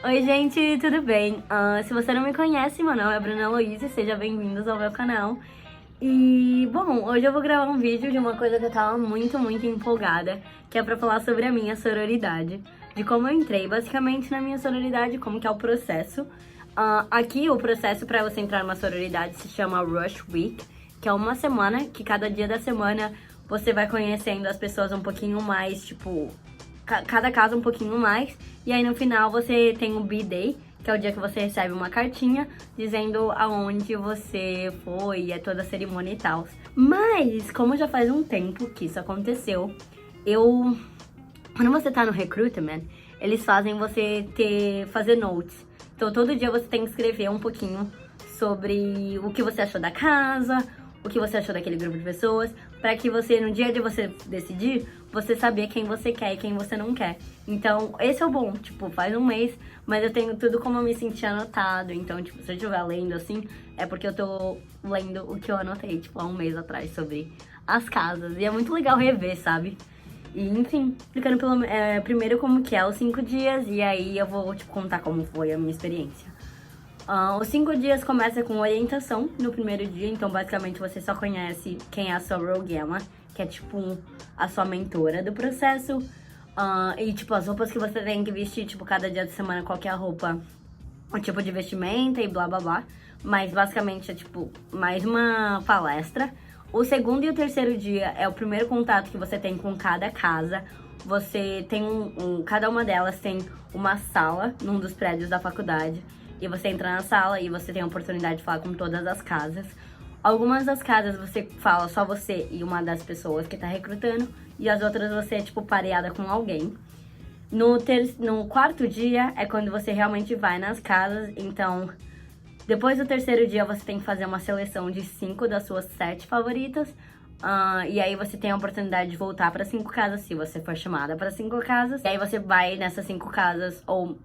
Oi, gente, tudo bem? Se você não me conhece, meu nome é Bruna Luísa, seja bem-vindos ao meu canal. E, bom, hoje eu vou gravar um vídeo de uma coisa que eu tava muito empolgada, que é pra falar sobre a minha sororidade, de como eu entrei basicamente na minha sororidade, como que é o processo. Aqui, o processo pra você entrar numa sororidade se chama Rush Week, que é uma semana, que cada dia da semana você vai conhecendo as pessoas um pouquinho mais, tipo, cada casa um pouquinho mais. E aí no final você tem o B-Day, que é o dia que você recebe uma cartinha dizendo aonde você foi, é toda a cerimônia e tal. Mas, como já faz um tempo que isso aconteceu, quando você tá no recruitment, eles fazem você fazer notes. Então todo dia você tem que escrever um pouquinho sobre o que você achou da casa, o que você achou daquele grupo de pessoas, para que você, no dia de você decidir, você saber quem você quer e quem você não quer. Então, esse é o bom, tipo, faz um mês, mas eu tenho tudo como eu me senti anotado. Então, tipo, se eu estiver lendo assim, é porque eu tô lendo o que eu anotei, tipo, há um mês atrás sobre as casas. E é muito legal rever, sabe? E, enfim, explicando primeiro como que é os 5 dias, e aí eu vou, tipo, contar como foi a minha experiência. Os 5 dias começa com orientação no primeiro dia, então basicamente você só conhece quem é a sua Role Gamma, que é tipo a sua mentora do processo. E tipo, as roupas que você tem que vestir, tipo, cada dia da semana, qualquer roupa, o tipo de vestimenta e blá blá blá. Mas basicamente é tipo mais uma palestra. O segundo e o terceiro dia é o primeiro contato que você tem com cada casa. Você tem cada uma delas tem uma sala num dos prédios da faculdade. E você entra na sala e você tem a oportunidade de falar com todas as casas. Algumas das casas você fala só você e uma das pessoas que tá recrutando. E as outras você é, tipo, pareada com alguém. No quarto dia é quando você realmente vai nas casas. Então, depois do terceiro dia você tem que fazer uma seleção de 5 das suas 7 favoritas. E aí você tem a oportunidade de voltar para 5 casas, se você for chamada para 5 casas. E aí você vai nessas 5 casas, ou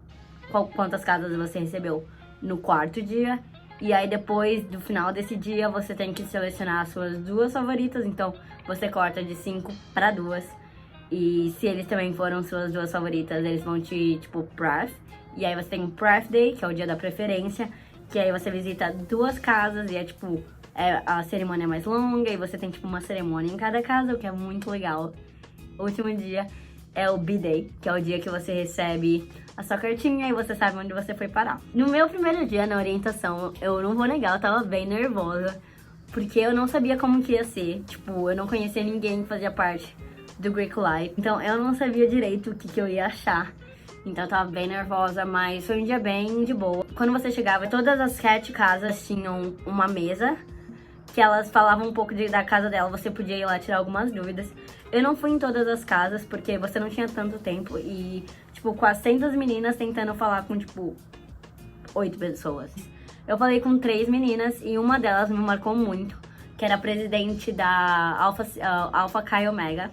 quantas casas você recebeu no quarto dia. E aí depois do final desse dia você tem que selecionar as suas 2 favoritas. Então você corta de 5 para 2. E se eles também foram suas 2 favoritas, eles vão te, tipo, pref. E aí você tem o pref day, que é o dia da preferência, que aí você visita 2 casas e é tipo, a cerimônia mais longa. E você tem tipo uma cerimônia em cada casa, o que é muito legal. O último dia é o B-Day, que é o dia que você recebe a sua cartinha e você sabe onde você foi parar. No meu primeiro dia na orientação, eu não vou negar, eu tava bem nervosa, porque eu não sabia como que ia ser. Tipo, eu não conhecia ninguém que fazia parte do Greek Life, então eu não sabia direito o que eu ia achar. Então eu tava bem nervosa, mas foi um dia bem de boa. Quando você chegava, todas as 7 casas tinham uma mesa, que elas falavam um pouco da casa dela, você podia ir lá tirar algumas dúvidas. Eu não fui em todas as casas, porque você não tinha tanto tempo e, tipo, 400 meninas tentando falar com, tipo, 8 pessoas. Eu falei com 3 meninas e uma delas me marcou muito, que era a presidente da Alpha Chi Omega.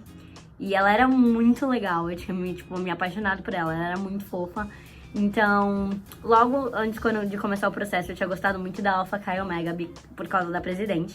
E ela era muito legal, eu tinha me apaixonado por ela era muito fofa. Então, logo antes de começar o processo, eu tinha gostado muito da Alpha Chi Omega por causa da presidente.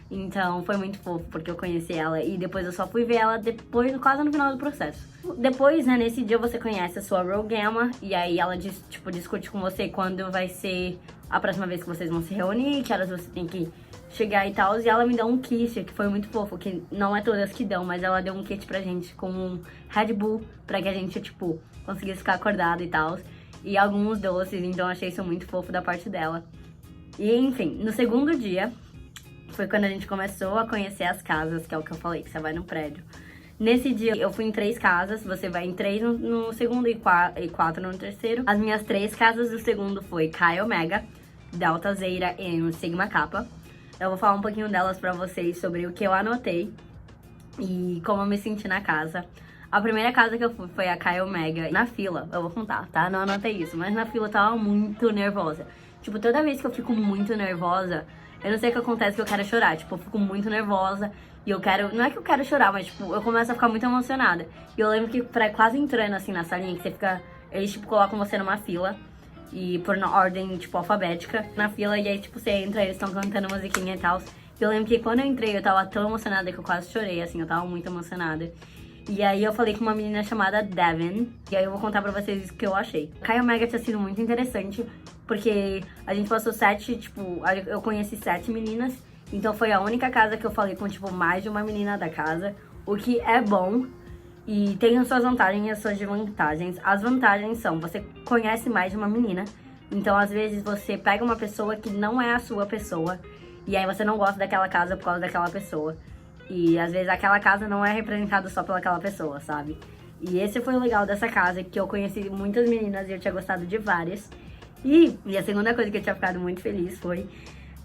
Então, foi muito fofo, porque eu conheci ela e depois eu só fui ver ela depois, quase no final do processo. Depois, né, nesse dia você conhece a sua Role Gamma e aí ela, tipo, discute com você quando vai ser a próxima vez que vocês vão se reunir, que horas você tem que chegar e tal. E ela me deu um kit, que foi muito fofo, que não é todas que dão, mas ela deu um kit pra gente com um Red Bull, pra que a gente, tipo, conseguisse ficar acordado e tal. E alguns doces, então achei isso muito fofo da parte dela. E, enfim, no segundo dia, foi quando a gente começou a conhecer as casas, que é o que eu falei, que você vai no prédio. Nesse dia, eu fui em 3 casas, você vai em 3 no segundo e 4 no terceiro. As minhas 3 casas do segundo foi Chi Omega, Delta Zeta e Sigma Kappa. Eu vou falar um pouquinho delas pra vocês sobre o que eu anotei e como eu me senti na casa. A primeira casa que eu fui foi a Chi Omega. Na fila, eu vou contar, tá? Não anotei isso, mas na fila eu tava muito nervosa. Tipo, toda vez que eu fico muito nervosa, eu não sei o que acontece, que eu quero chorar. Tipo, eu fico muito nervosa e eu quero... Não é que eu quero chorar, mas, tipo, eu começo a ficar muito emocionada. E eu lembro que quase entrando, assim, na salinha, que você fica... Eles, tipo, colocam você numa fila e por ordem, tipo, alfabética na fila. E aí, tipo, você entra, eles estão cantando musiquinha e tal. E eu lembro que quando eu entrei, eu tava tão emocionada que eu quase chorei, assim. Eu tava muito emocionada. E aí eu falei com uma menina chamada Devin, e aí eu vou contar pra vocês o que eu achei. Kai Omega tinha sido muito interessante, porque a gente passou 7, tipo, eu conheci 7 meninas, então foi a única casa que eu falei com, tipo, mais de uma menina da casa, o que é bom. E tem as suas vantagens e as suas desvantagens. As vantagens são, você conhece mais de uma menina, então às vezes você pega uma pessoa que não é a sua pessoa, e aí você não gosta daquela casa por causa daquela pessoa. E às vezes aquela casa não é representada só pelaquela pessoa, sabe? E esse foi o legal dessa casa, que eu conheci muitas meninas e eu tinha gostado de várias. E a segunda coisa que eu tinha ficado muito feliz foi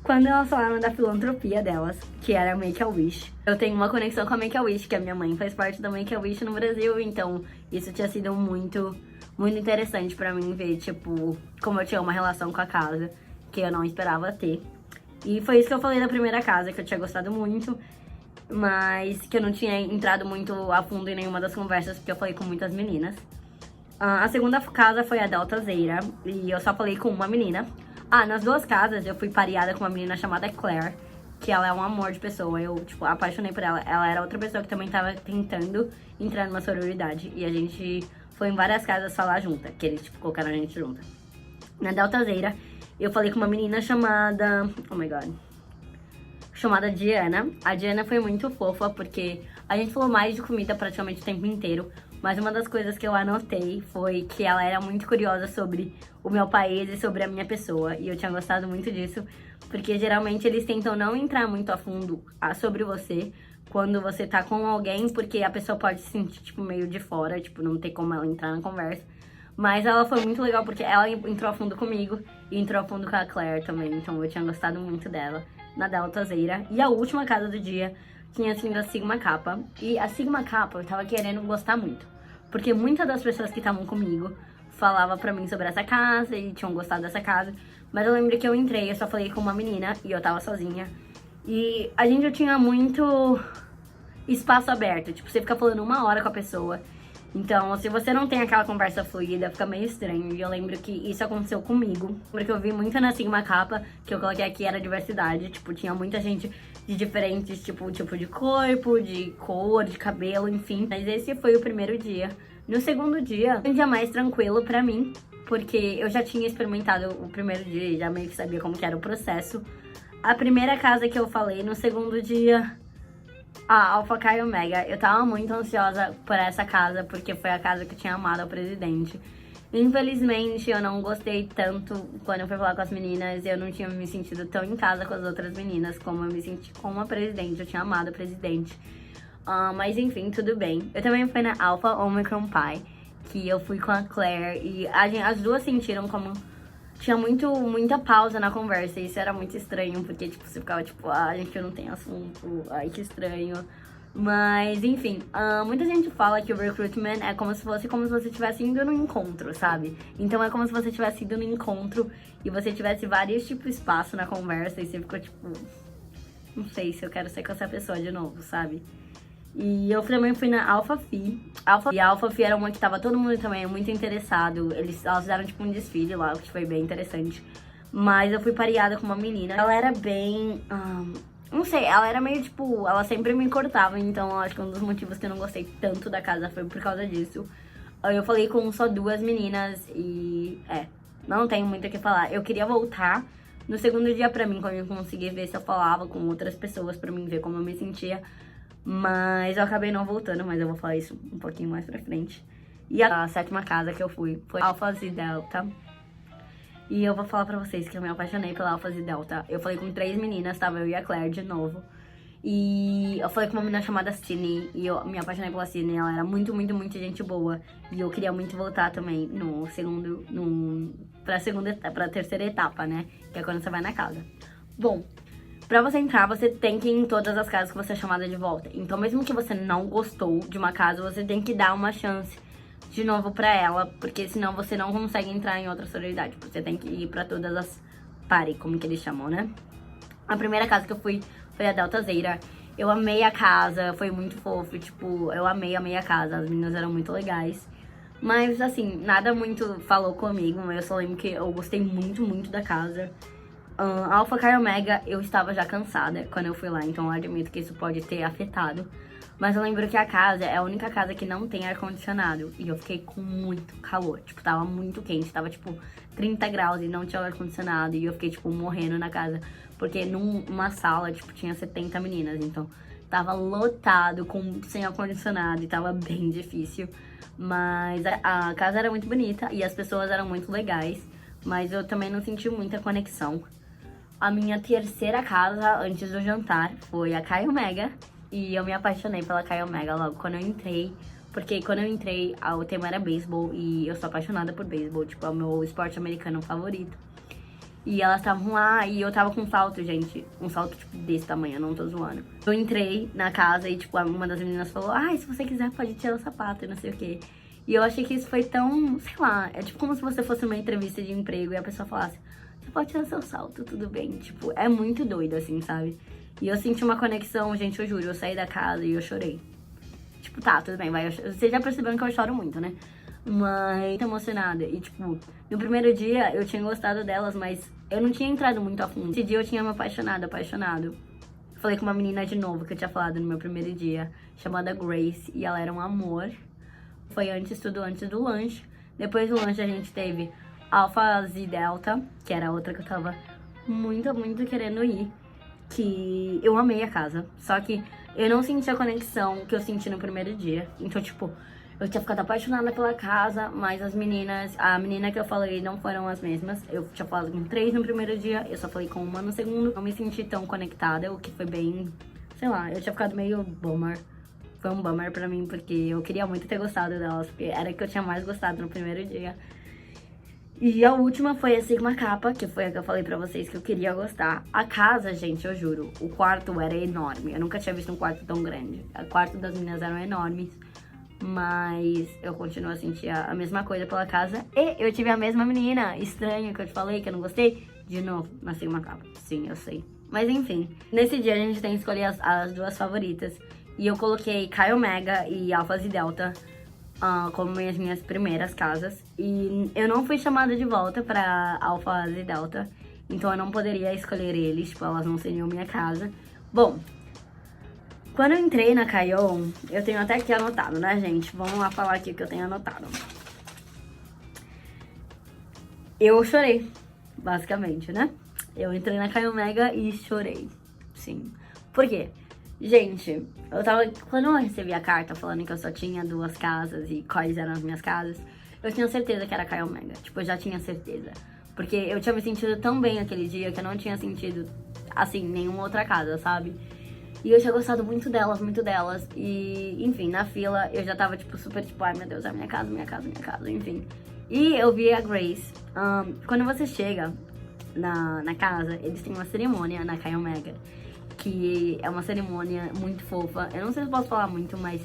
quando elas falaram da filantropia delas, que era a Make-A-Wish. Eu tenho uma conexão com a Make-A-Wish, que a minha mãe faz parte da Make-A-Wish no Brasil, então isso tinha sido muito interessante pra mim ver, tipo, como eu tinha uma relação com a casa, que eu não esperava ter. E foi isso que eu falei da primeira casa, que eu tinha gostado muito, mas que eu não tinha entrado muito a fundo em nenhuma das conversas, porque eu falei com muitas meninas. A segunda casa foi a Delta Zeta, e eu só falei com uma menina. Nas duas casas eu fui pareada com uma menina chamada Claire, que ela é um amor de pessoa. Eu, tipo, apaixonei por ela. Ela era outra pessoa que também tava tentando entrar numa sororidade. E a gente foi em várias casas falar junta, que eles, tipo, colocaram a gente junta. Na Delta Zeta, eu falei com uma menina chamada... Oh my God. Chamada Diana. A Diana foi muito fofa, porque a gente falou mais de comida praticamente o tempo inteiro. Mas uma das coisas que eu anotei foi que ela era muito curiosa sobre o meu país e sobre a minha pessoa. E eu tinha gostado muito disso, porque geralmente eles tentam não entrar muito a fundo sobre você quando você tá com alguém, porque a pessoa pode se sentir, tipo, meio de fora, tipo, não tem como ela entrar na conversa. Mas ela foi muito legal, porque ela entrou a fundo comigo e entrou a fundo com a Claire também. Então eu tinha gostado muito dela na Delta Zeta. E a última casa do dia tinha sido a Sigma Kappa. E a Sigma Kappa eu tava querendo gostar muito, porque muitas das pessoas que estavam comigo falavam pra mim sobre essa casa e tinham gostado dessa casa. Mas eu lembro que eu entrei, eu só falei com uma menina e eu tava sozinha. E a gente já tinha muito espaço aberto, tipo, você fica falando 1 hora com a pessoa. Então, se você não tem aquela conversa fluida, fica meio estranho. E eu lembro que isso aconteceu comigo, porque eu vi muito na Sigma Kappa, que eu coloquei aqui, era diversidade. Tipo, tinha muita gente de diferentes, tipo de corpo, de cor, de cabelo, enfim. Mas esse foi o primeiro dia. No segundo dia, um dia mais tranquilo pra mim, porque eu já tinha experimentado o primeiro dia e já meio que sabia como que era o processo. A primeira casa que eu falei, no segundo dia... Alpha Chi Omega. Eu tava muito ansiosa por essa casa, porque foi a casa que eu tinha amado ao presidente. Infelizmente, eu não gostei tanto quando eu fui falar com as meninas. Eu não tinha me sentido tão em casa com as outras meninas como eu me senti com a presidente. Eu tinha amado a presidente. Mas enfim, tudo bem. Eu também fui na Alpha Omicron Pi, que eu fui com a Claire. E as duas sentiram como... Tinha muita pausa na conversa, e isso era muito estranho, porque, tipo, você ficava, tipo, gente, eu não tenho assunto, ai, que estranho. Mas, enfim, muita gente fala que o recruitment é como se você estivesse indo num encontro, sabe? Então, é como se você estivesse indo num encontro e você tivesse vários, tipo, espaço na conversa, e você ficou, tipo, não sei se eu quero ser com essa pessoa de novo, sabe? E eu também fui na Alpha Phi. E a Alpha Phi era uma que tava todo mundo também muito interessado. Elas fizeram tipo um desfile lá, o que foi bem interessante. Mas eu fui pareada com uma menina. Ela era bem... não sei, ela era meio tipo... Ela sempre me cortava, então eu acho que um dos motivos que eu não gostei tanto da casa foi por causa disso. Eu falei com só 2 meninas e... não tenho muito o que falar. Eu queria voltar no segundo dia pra mim, quando eu conseguir ver se eu falava com outras pessoas, pra mim ver como eu me sentia. Mas eu acabei não voltando, mas eu vou falar isso um pouquinho mais pra frente. E a 7ª casa que eu fui foi Alpha e Delta. E eu vou falar pra vocês que eu me apaixonei pela Alpha e Delta. Eu falei com 3 meninas, tava eu e a Claire de novo. E eu falei com uma menina chamada Sidney, e eu me apaixonei pela Sidney. Ela era muito gente boa. E eu queria muito voltar também pra terceira etapa, né? Que é quando você vai na casa. Bom... Pra você entrar, você tem que ir em todas as casas que você é chamada de volta. Então, mesmo que você não gostou de uma casa, você tem que dar uma chance de novo pra ela, porque senão você não consegue entrar em outra sororidade. Você tem que ir pra todas as party, como que eles chamam, né? A primeira casa que eu fui foi a Delta Zeta. Eu amei a casa, foi muito fofo, tipo, eu amei a casa. As meninas eram muito legais. Mas, assim, nada muito falou comigo, mas eu só lembro que eu gostei muito da casa. Alpha Chi Omega, eu estava já cansada quando eu fui lá, então eu admito que isso pode ter afetado. Mas eu lembro que a casa é a única casa que não tem ar-condicionado. E eu fiquei com muito calor. Tipo, tava muito quente. Tava, tipo, 30 graus e não tinha ar-condicionado. E eu fiquei, tipo, morrendo na casa. Porque numa sala, tipo, tinha 70 meninas. Então, tava lotado, sem ar-condicionado. E tava bem difícil. Mas a casa era muito bonita e as pessoas eram muito legais. Mas eu também não senti muita conexão. A minha terceira casa antes do jantar foi a Caio Mega. E eu me apaixonei pela Caio Mega logo quando eu entrei. Porque quando eu entrei, o tema era beisebol. E eu sou apaixonada por beisebol. Tipo, é o meu esporte americano favorito. E elas estavam lá e eu tava com um salto, gente. Um salto, tipo, desse tamanho, eu não tô zoando. Eu entrei na casa e, tipo, uma das meninas falou: ai, se você quiser pode tirar o sapato e não sei o quê. E eu achei que isso foi tão, sei lá, é tipo como se você fosse numa entrevista de emprego e a pessoa falasse: você pode tirar seu salto, tudo bem. Tipo, é muito doido, assim, sabe? E eu senti uma conexão, gente, eu juro, eu saí da casa e eu chorei. Tipo, tá, tudo bem, vai. Vocês já perceberam que eu choro muito, né? Mas tô emocionada. E, tipo, no primeiro dia eu tinha gostado delas, mas eu não tinha entrado muito a fundo. Esse dia eu tinha me apaixonado. Falei com uma menina de novo que eu tinha falado no meu primeiro dia, chamada Grace, e ela era um amor. Foi tudo antes do lanche. Depois do lanche a gente teve Alpha Z Delta, que era outra que eu tava muito, muito querendo ir. Que eu amei a casa. Só que eu não senti a conexão que eu senti no primeiro dia. Então, tipo, eu tinha ficado apaixonada pela casa, mas as meninas... A menina que eu falei não foram as mesmas. Eu tinha falado com 3 no primeiro dia, eu só falei com uma no segundo. Não me senti tão conectada, o que foi bem... Sei lá, eu tinha ficado meio bummer. Foi um bummer pra mim, porque eu queria muito ter gostado delas, porque era a que eu tinha mais gostado no primeiro dia. E a última foi a Sigma Kappa, que foi a que eu falei pra vocês que eu queria gostar. A casa, gente, eu juro, o quarto era enorme. Eu nunca tinha visto um quarto tão grande. O quarto das meninas eram enormes, mas eu continuo a sentir a mesma coisa pela casa. E eu tive a mesma menina estranha que eu te falei, que eu não gostei, de novo, na Sigma Kappa. Sim, eu sei. Mas enfim, nesse dia a gente tem que escolher as duas favoritas. E eu coloquei Caio Mega e Alpha Z Delta como as minhas primeiras casas. E eu não fui chamada de volta pra Alpha Z Delta, então eu não poderia escolher eles, tipo, elas não seriam minha casa. Bom, quando eu entrei na Caio, eu tenho até aqui anotado, né, gente? Vamos lá falar aqui o que eu tenho anotado. Eu chorei, basicamente, né? Eu entrei na Caio Mega e chorei, sim. Por quê? Gente, quando eu recebi a carta falando que eu só tinha 2 casas e quais eram as minhas casas, eu tinha certeza que era Caio Mega. Tipo, eu já tinha certeza. Porque eu tinha me sentido tão bem aquele dia que eu não tinha sentido, assim, nenhuma outra casa, sabe? E eu tinha gostado muito delas, muito delas. E, enfim, na fila eu já tava, tipo, super, tipo, ai meu Deus, é minha casa, enfim. E eu vi a Grace. Quando você chega na casa, eles têm uma cerimônia na Caio Mega, que é uma cerimônia muito fofa. Eu não sei se eu posso falar muito, mas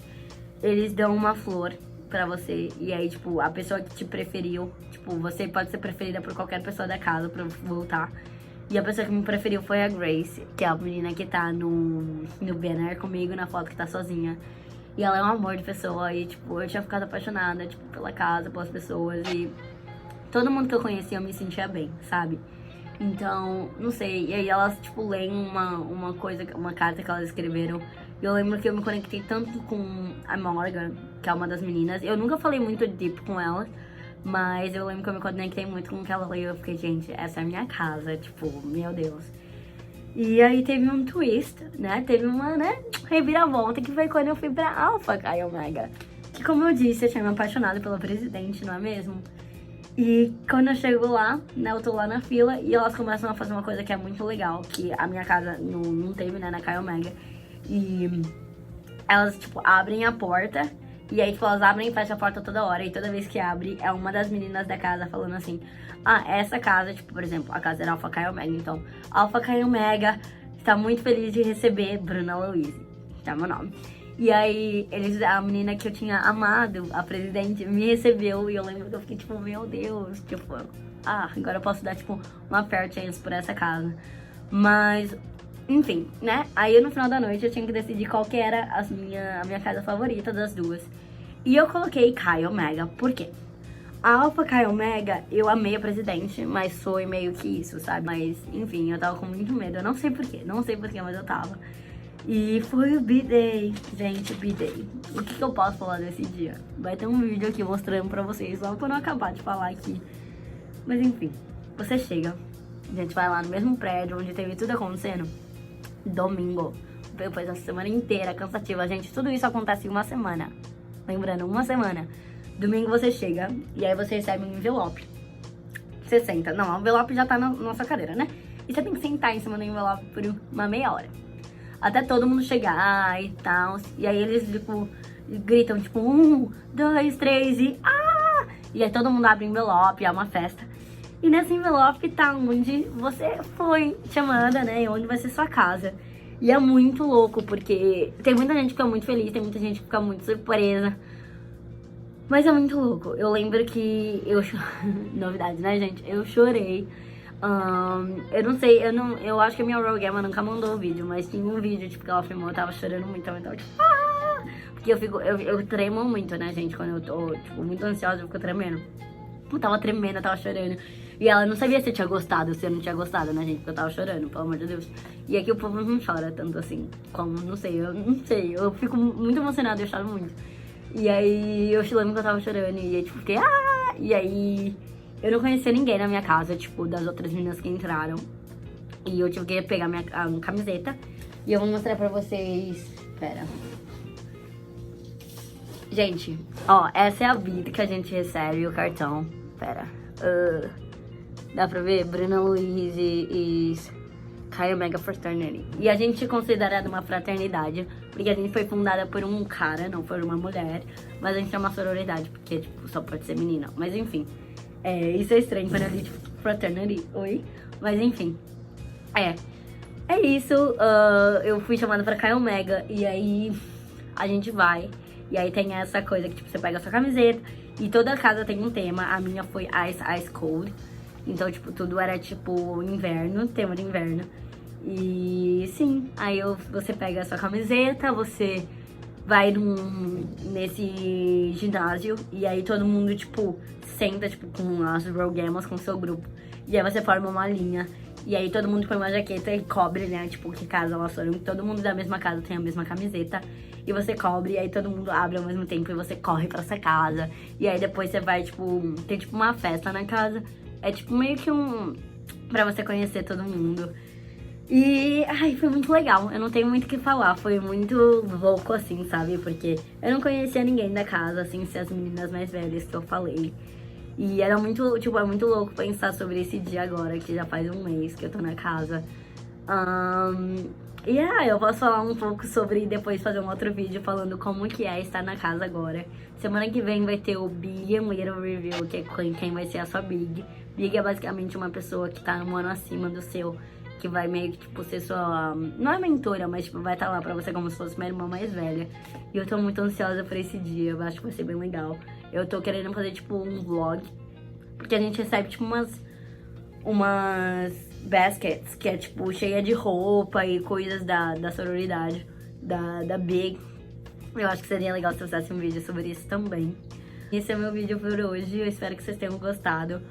eles dão uma flor pra você. E aí, tipo, a pessoa que te preferiu, tipo, você pode ser preferida por qualquer pessoa da casa pra voltar. E a pessoa que me preferiu foi a Grace, que é a menina que tá no banner comigo, na foto que tá sozinha. E ela é um amor de pessoa. E, tipo, eu tinha ficado apaixonada, tipo, pela casa, pelas pessoas. E todo mundo que eu conhecia, eu me sentia bem, sabe? Então, não sei, e aí elas, tipo, leem uma carta que elas escreveram. E eu lembro que eu me conectei tanto com a Morgan, que é uma das meninas. Eu nunca falei muito deep com elas, mas eu lembro que eu me conectei muito com o que ela leu. Eu fiquei, gente, essa é a minha casa, tipo, meu Deus. E aí teve um twist, né, teve uma, né, reviravolta, que foi quando eu fui pra Alpha Caio Mega. Que, como eu disse, eu tinha me apaixonado pela presidente, não é mesmo? E quando eu chego lá, né, eu tô lá na fila e elas começam a fazer uma coisa que é muito legal, que a minha casa não teve, né, na Caio Mega. E elas, tipo, abrem a porta e aí, tipo, elas abrem e fecham a porta toda hora. E toda vez que abre, é uma das meninas da casa falando assim: essa casa, tipo, por exemplo, a casa era Alpha Caio Mega. Então, Alpha Caio Mega está muito feliz de receber Bruna Louise, que é meu nome. E aí, a menina que eu tinha amado, a presidente, me recebeu. E eu lembro que eu fiquei tipo, meu Deus, tipo, agora eu posso dar, tipo, uma fair chance por essa casa. Mas, enfim, né? Aí no final da noite eu tinha que decidir qual que era a minha casa favorita das duas. E eu coloquei Caio Mega, por quê? A Alpha Caio Mega, eu amei a presidente, mas foi meio que isso, sabe? Mas, enfim, eu tava com muito medo. Eu não sei porquê, mas eu tava. E foi o B-Day, gente, B-Day. O que eu posso falar desse dia? Vai ter um vídeo aqui mostrando pra vocês, só quando eu acabar de falar aqui. Mas enfim, você chega, a gente vai lá no mesmo prédio onde teve tudo acontecendo. Domingo, depois da semana inteira, cansativa, gente, tudo isso acontece em uma semana. Lembrando, uma semana. Domingo você chega e aí você recebe um envelope. Você senta, não, o envelope já tá na sua cadeira, né? E você tem que sentar em cima do envelope por uma meia hora. Até todo mundo chegar e tal. E aí eles, tipo, gritam, tipo, 1, 2, 3 e... Ah! E aí todo mundo abre o envelope, é uma festa. E nesse envelope tá onde você foi chamada, né? E onde vai ser sua casa. E é muito louco, porque tem muita gente que fica muito feliz, tem muita gente que fica muito surpresa. Mas é muito louco. Eu lembro que eu... Novidade, né, gente? Eu chorei. Eu não sei, eu acho que a minha Royal Gamma nunca mandou o vídeo, mas tinha um vídeo, tipo, que ela filmou, eu tava chorando muito, eu tava tipo, porque eu tremo muito, né, gente, quando eu tô, tipo, muito ansiosa, eu fico tremendo. Eu tava tremendo, eu tava chorando. E ela não sabia se eu tinha gostado, se eu não tinha gostado, né, gente, porque eu tava chorando, pelo amor de Deus. E aqui o povo não chora tanto assim, como, não sei, eu fico muito emocionada, eu choro muito. E aí eu lembro que eu tava chorando, e aí, tipo, fiquei, e aí... Eu não conhecia ninguém na minha casa, tipo, das outras meninas que entraram. E eu tive que pegar minha camiseta. E eu vou mostrar pra vocês... Pera. Gente, ó, essa é a vida que a gente recebe, o cartão. Pera. Dá pra ver? Bruna Luiz e Chi Omega Fraternity. E a gente é considerada uma fraternidade, porque a gente foi fundada por um cara, não por uma mulher. Mas a gente é uma sororidade, porque, tipo, só pode ser menina. Mas enfim... isso é estranho quando eu li, tipo, fraternity, oi? Mas enfim, é isso, eu fui chamada pra Chi Omega, e aí a gente vai, e aí tem essa coisa que, tipo, você pega a sua camiseta, e toda casa tem um tema, a minha foi Ice Cold, então, tipo, tudo era, tipo, inverno, tema de inverno, e sim, aí você pega a sua camiseta, você... vai nesse ginásio e aí todo mundo, tipo, senta, tipo, com as Royal Gammas, com o seu grupo. E aí você forma uma linha. E aí todo mundo põe uma jaqueta e cobre, né, tipo, que casa elas foram. Todo mundo da mesma casa tem a mesma camiseta. E você cobre, e aí todo mundo abre ao mesmo tempo e você corre pra essa casa. E aí depois você vai, tipo, tem, tipo, uma festa na casa. É, tipo, meio que pra você conhecer todo mundo. E, foi muito legal, eu não tenho muito o que falar, foi muito louco assim, sabe, porque eu não conhecia ninguém da casa, assim, se as meninas mais velhas que eu falei. E era muito, tipo, é muito louco pensar sobre esse dia agora, que já faz um mês que eu tô na casa. Eu posso falar um pouco sobre, depois fazer um outro vídeo falando como que é estar na casa agora. Semana que vem vai ter o Big and Little Review, que é quem vai ser a sua Big. Big é basicamente uma pessoa que tá um ano acima do seu, que vai meio que, tipo, ser sua... Não é mentora, mas, tipo, vai estar lá pra você como se fosse uma irmã mais velha. E eu tô muito ansiosa por esse dia, eu acho que vai ser bem legal. Eu tô querendo fazer, tipo, um vlog, porque a gente recebe, tipo, umas baskets, que é, tipo, cheia de roupa e coisas da sororidade, da Big. Eu acho que seria legal se eu fizesse um vídeo sobre isso também. Esse é o meu vídeo por hoje, eu espero que vocês tenham gostado.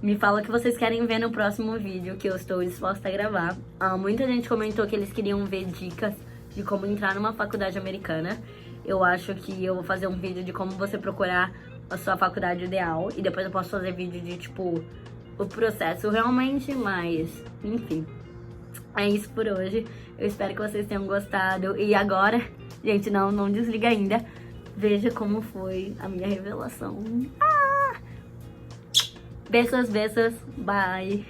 Me fala o que vocês querem ver no próximo vídeo, que eu estou disposta a gravar. Muita gente comentou que eles queriam ver dicas de como entrar numa faculdade americana. Eu acho que eu vou fazer um vídeo de como você procurar a sua faculdade ideal. E depois eu posso fazer vídeo de, tipo, o processo realmente, mas, enfim. É isso por hoje. Eu espero que vocês tenham gostado. E agora, gente, não desliga ainda. Veja como foi a minha revelação. Beijos, bye!